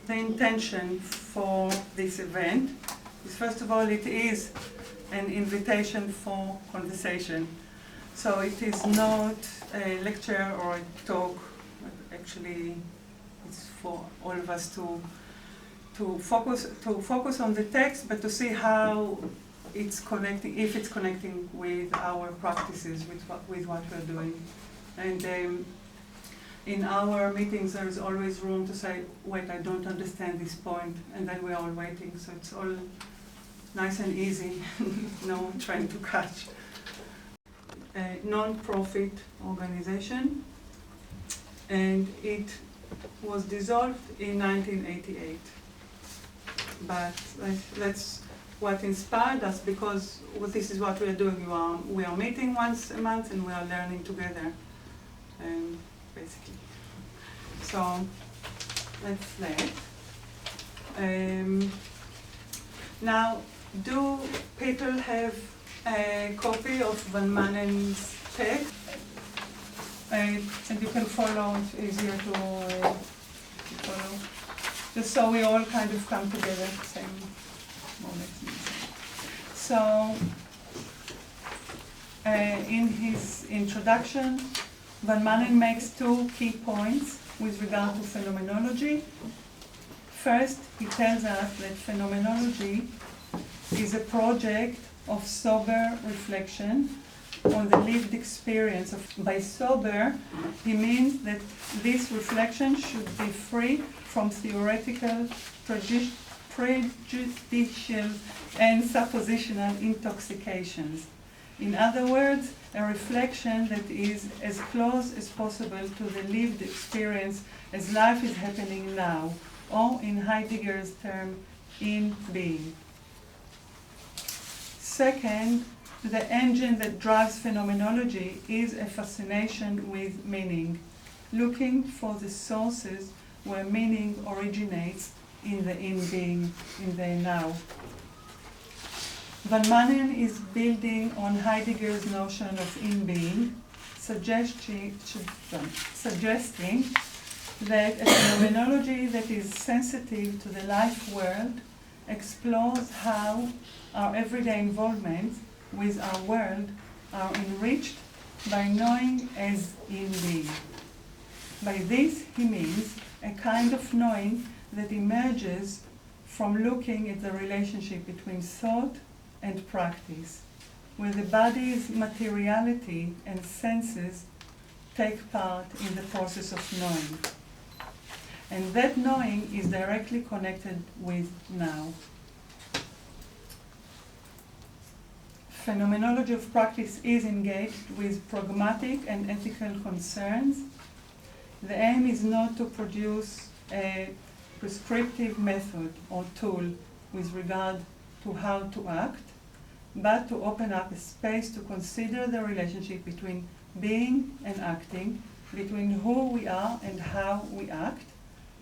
the intention for this event is, first of all, it is an invitation for conversation. So it is not a lecture or a talk. Actually, it's for all of us to focus on the text, but to see how it's connecting, if it's connecting with our practices, with what we're doing. And in our meetings, there is always room to say, wait, I don't understand this point, and then we're all waiting. So it's all nice and easy, no trying to catch. A non-profit organization, and it was dissolved in 1988. But that's what inspired us, because this is what we are doing. We are meeting once a month and we are learning together, basically. So that's that. Now, do people have a copy of Van Manen's text? And you can follow, it's easier to follow. Just so we all kind of come together at the same moment. So, in his introduction, Van Manen makes two key points with regard to phenomenology. First, he tells us that phenomenology is a project of sober reflection on the lived experience of. By sober, he means that this reflection should be free from theoretical, prejudicial, and suppositional intoxications. In other words, a reflection that is as close as possible to the lived experience as life is happening now, or in Heidegger's term, in being. Second, the engine that drives phenomenology is a fascination with meaning, looking for the sources where meaning originates in the in-being, in the now. Van Manen is building on Heidegger's notion of in-being, suggesting that a phenomenology that is sensitive to the life world explores how our everyday involvements with our world are enriched by knowing as in-being. By this, he means a kind of knowing that emerges from looking at the relationship between thought and practice, where the body's materiality and senses take part in the process of knowing. And that knowing is directly connected with now. Phenomenology of practice is engaged with pragmatic and ethical concerns. The aim is not to produce a prescriptive method or tool with regard to how to act, but to open up a space to consider the relationship between being and acting, between who we are and how we act,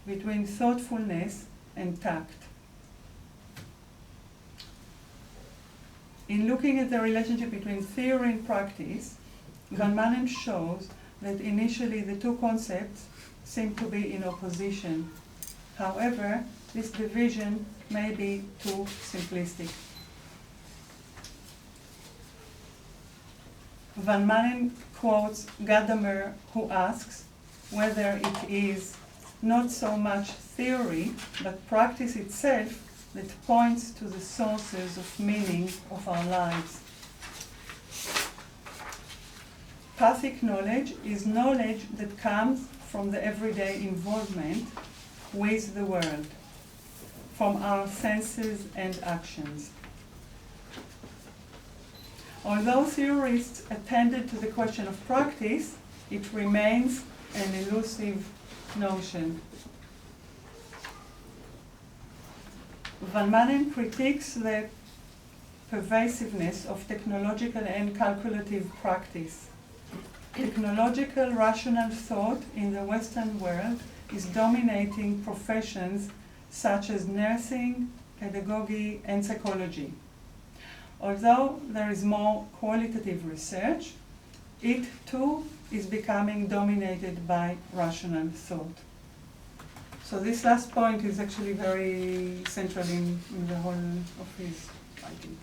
between thoughtfulness and tact. In looking at the relationship between theory and practice, Van Manen shows that initially the two concepts seem to be in opposition. However, this division may be too simplistic. Van Manen quotes Gadamer, who asks whether it is not so much theory, but practice itself that points to the sources of meaning of our lives. Pathic knowledge is knowledge that comes from the everyday involvement with the world, from our senses and actions. Although theorists attended to the question of practice, it remains an elusive notion. Van Manen critiques the pervasiveness of technological and calculative practice. Technological rational thought in the Western world is dominating professions such as nursing, pedagogy, and psychology. Although there is more qualitative research, it too is becoming dominated by rational thought. So this last point is actually very central in the whole of his writing.